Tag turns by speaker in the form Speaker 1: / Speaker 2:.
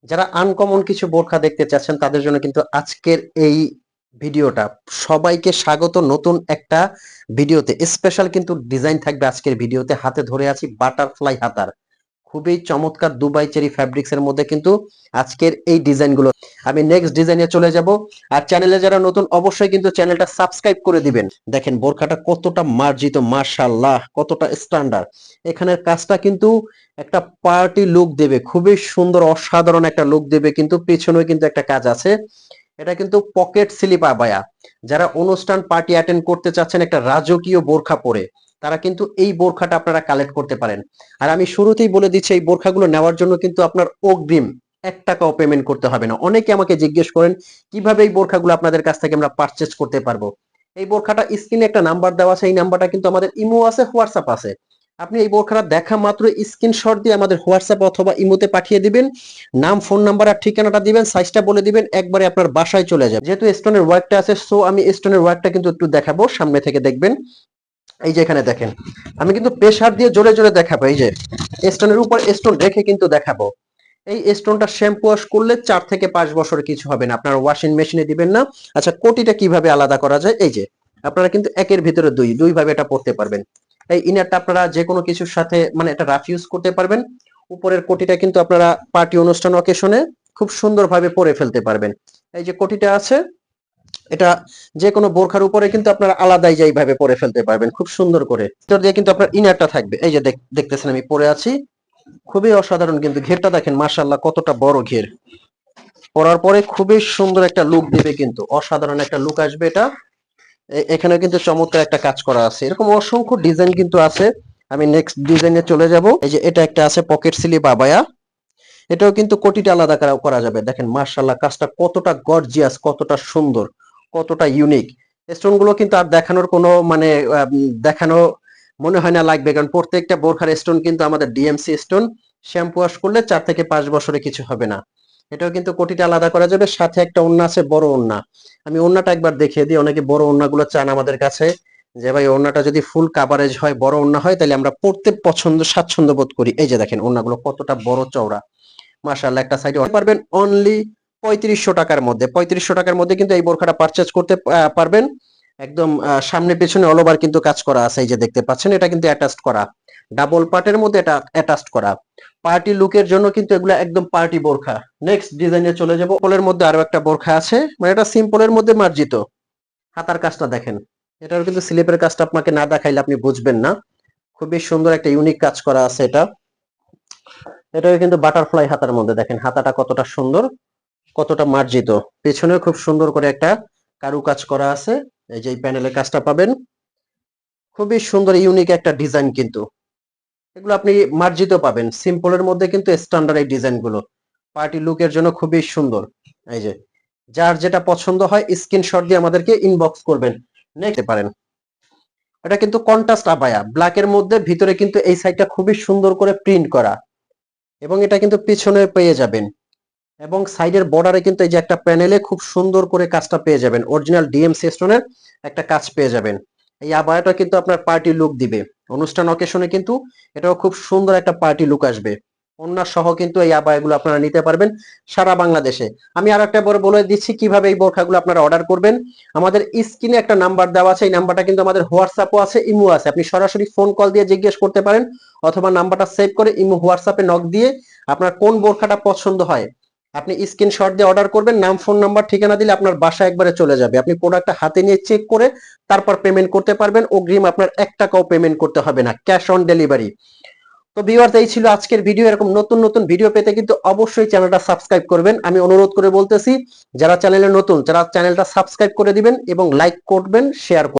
Speaker 1: যারা আনকমন কিছু বোরখা দেখতে চাচ্ছেন তাদের জন্য কিন্তু আজকের এই ভিডিওটা। সবাইকে স্বাগত নতুন একটা ভিডিওতে। স্পেশাল কিন্তু ডিজাইন থাকবে আজকের ভিডিওতে। হাতে ধরে আছি বাটারফ্লাই হাতার, খুবই চমৎকার দুবাই চেরি ফ্যাব্রিক্স এর মধ্যে কিন্তু আজকের এই ডিজাইনগুলো। আমি নেক্সট ডিজাইনে চলে যাব। আর চ্যানেলে যারা নতুন অবশ্যই কিন্তু চ্যানেলটা সাবস্ক্রাইব করে দিবেন। দেখেন বোরখাটা কতটা মার্জিত, মাশাআল্লাহ, কতটা স্ট্যান্ডার্ড। এখানের কাজটা কিন্তু একটা পার্টি লুক দেবে, খুবই সুন্দর অসাধারণ একটা লুক দেবে। কিন্তু পেছনেও কিন্তু একটা কাজ আছে। এটা কিন্তু পকেট স্লিপ আবায়া। যারা অনুষ্ঠান পার্টি অ্যাটেন্ড করতে চাচ্ছেন একটা রাজকীয় বোরখা পরে, তারা কিন্তু এই বোরখাটা আপনারা কালেক্ট করতে পারেন। আর আমি শুরুতেই বলে দিচ্ছি এই বোরখাগুলো নেওয়ার জন্য কিন্তু আপনার অগ্রিম 1 টাকাও পেমেন্ট করতে হবে না। অনেকে আমাকে জিজ্ঞেস করেন কিভাবে এই বোরখাগুলো আপনাদের কাছ থেকে আমরা পারচেজ করতে পারবো। এই বোরখাটা স্ক্রিনে একটা নাম্বার দেওয়া আছে, এই নাম্বারটা কিন্তু আমাদের ইমো আছে, হোয়াটসঅ্যাপ আছে। আপনি এই বোরখাটা দেখা মাত্র স্ক্রিনশট দিয়ে আমাদের হোয়াটসঅ্যাপ অথবা ইমোতে পাঠিয়ে দিবেন। নাম, ফোন নাম্বার আর ঠিকানাটা দিবেন, সাইজটা বলে দিবেন, একবারে আপনার বাসায় চলে যাবে। যেহেতু স্টোনের ওয়ার্কটা আছে, সো আমি স্টোনের ওয়ার্কটা কিন্তু একটু দেখাবো, সামনে থেকে দেখবেন। এই যে এখানে দেখেন, আমি কিন্তু প্রেসার দিয়ে জোরে জোরে দেখাবো। এই যে স্টোনের উপর স্টোন রেখে কিন্তু দেখাবো। এই স্টোনটা শ্যাম্পু ওয়াশ করলে 4 থেকে 5 বছর কিছু হবে না, আপনার ওয়াশিং মেশিনে দিবেন না। আচ্ছা, কোটিটা কিভাবে আলাদা করা যায়? এই যে আপনারা কিন্তু একের ভিতরে দুই দুই ভাবে এটা পড়তে পারবেন। এই ইনারটা আপনারা যে কোনো কিছুর সাথে মানে এটা রাফ ইউজ করতে পারবেন। উপরের কোটিটা কিন্তু আপনারা পার্টি অনুষ্ঠান অকেশনে খুব সুন্দরভাবে পরে ফেলতে পারবেন। এই যে কোটিটা আছে, এটা যে কোনো বোরখার উপরে কিন্তু আপনারা আলাদাই যাইভাবে পরে ফেলতে পারবেন খুব সুন্দর করে। ভিতর দিয়ে কিন্তু আপনার ইনারটা থাকবে। এই যে দেখতেছেন আমি পরে আছি, খুবই অসাধারণ। কিন্তু ঘেরটা দেখেন মাশাআল্লাহ কতটা বড় ঘের। পরার পরে খুবই সুন্দর একটা লুক দিবে, কিন্তু অসাধারণ একটা লুক আসবে এটা। এখানে কিন্তু চমৎকার একটা কাজ করা আছে। এরকম অসংখ্য ডিজাইন কিন্তু আছে। আমি নেক্সট ডিজাইনে চলে যাব। এই যে এটা একটা আছে পকেট স্লিপ আবায়া। এটাও কিন্তু কোটিটা আলাদা করা যাবে। দেখেন মাশাআল্লাহ কাজটা কতটা গর্জিয়াস, কতটা সুন্দর, কতটা ইউনিক। স্টোন গুলো কিন্তু আর দেখানোর কোনো মানে দেখানো মনে হয় না লাগবে, কারণ প্রত্যেকটা বোরখার স্টোন কিন্তু আমাদের ডিএমসি স্টোন। শ্যাম্পু ওয়াশ করলে 4 থেকে 5 বছরে কিছু হবে না। এটাও কিন্তু কোটিটা আলাদা করা যাবে। সাথে একটা ওড়না আছে, বড় ওড়না। আমি ওড়নাটা একবার দেখিয়ে দিই। অনেকে বড় ওড়নাগুলো চান আমাদের কাছে, যে ভাই ওড়নাটা যদি ফুল কাভারেজ হয়, বড় ওড়না হয়, তাহলে আমরা পড়তে স্বাচ্ছন্দ্য বোধ করি। এই যে দেখেন ওড়নাগুলো কতটা বড় চওড়া, মাশাআল্লাহ। একটা সাইডে পারবেন অনলি 3500 টাকার মধ্যে। 3500 টাকার মধ্যে কিন্তু এই বোরখাটা পারচেজ করতে পারবেন। একদম সামনে পেছনে অল ওভার কিন্তু কাজ করা আছে। এই যে দেখতে পাচ্ছেন, এটা কিন্তু অ্যাটাচড করা, ডাবল পার্টের মধ্যে এটা অ্যাটাচড করা। পার্টি লুকের জন্য কিন্তু এগুলো একদম পার্টি বোরখা। নেক্সট ডিজাইনে চলে যাব। সিম্পলের মধ্যে আরো একটা বোরখা আছে, মানে এটা সিম্পলের মধ্যে মার্জিত। হাতার কাজটা দেখেন, এটার কিন্তু স্লিপের কাজটা আপনাকে না দেখাইলে আপনি বুঝবেন না। খুবই সুন্দর একটা ইউনিক কাজ করা আছে এটা। এটাও কিন্তু বাটারফ্লাই হাতার মধ্যে। দেখেন হাতাটা কতটা সুন্দর, কতটা মার্জিত। পেছনেও খুব সুন্দর করে একটা কারু কাজ করা আছে। এই যে এই প্যানেলের কাজটা পাবেন, খুবই সুন্দর ইউনিক একটা ডিজাইন। কিন্তু এগুলো আপনি মার্জিত পাবেন। সিম্পলের মধ্যে কিন্তু স্ট্যান্ডার্ড এই ডিজাইন গুলো পার্টি লুকের জন্য খুবই সুন্দর। এই যে যার যেটা পছন্দ হয় স্ক্রিনশট দিয়ে আমাদেরকে ইনবক্স করবেন, নিতে পারেন। এটা কিন্তু কন্ট্রাস্ট আবায়া, ব্ল্যাকের মধ্যে ভিতরে কিন্তু এই সাইডটা খুবই সুন্দর করে প্রিন্ট করা, এবং এটা কিন্তু পিছনে পেয়ে যাবেন। এবং সাইডের বর্ডারে কিন্তু এই যে একটা প্যানেলে খুব সুন্দর করে কাজটা পেয়ে যাবেন। অরিজিনাল ডিএমসি স্টোনের একটা কাজ পেয়ে যাবেন। এই আবায়াটা কিন্তু আপনার পার্টি লুক দিবে। অনুষ্ঠান অকেশনে কিন্তু এটাও খুব সুন্দর একটা পার্টি লুক আসবে। ওড়না সহ কিন্তু এই আবায়াগুলো আপনারা নিতে পারবেন সারা বাংলাদেশে। আমি আর একটা বলে দিচ্ছি কিভাবে এই বোরখাগুলো আপনারা অর্ডার করবেন। আমাদের স্ক্রিনে একটা নাম্বার দেওয়া আছে, এই নাম্বারটা কিন্তু আমাদের হোয়াটসঅ্যাপও আছে, ইমো আছে। আপনি সরাসরি ফোন কল দিয়ে জিজ্ঞেস করতে পারেন, অথবা নাম্বারটা সেভ করে ইমো হোয়াটসঅ্যাপে নক দিয়ে আপনার কোন বোরখাটা পছন্দ হয় আপনি স্ক্রিনশট দিয়ে অর্ডার করবেন। নাম, ফোন নাম্বার, ঠিকানা দিলে আপনার বাসা একবারে চলে যাবে। আপনি প্রোডাক্টটা হাতে নিয়ে চেক করে তারপর পেমেন্ট করতে পারবেন। অগ্রিম আপনার 1 টাকাও পেমেন্ট করতে হবে না, ক্যাশ অন ডেলিভারি। তো ভিউয়ার্স, এই ছিল আজকের ভিডিও। এরকম নতুন নতুন ভিডিও পেতে কিন্তু অবশ্যই চ্যানেলটা সাবস্ক্রাইব করবেন। আমি অনুরোধ করে বলতেছি, যারা চ্যানেলে নতুন, যারা চ্যানেলটা সাবস্ক্রাইব করে দিবেন এবং লাইক করবেন, শেয়ার করবেন।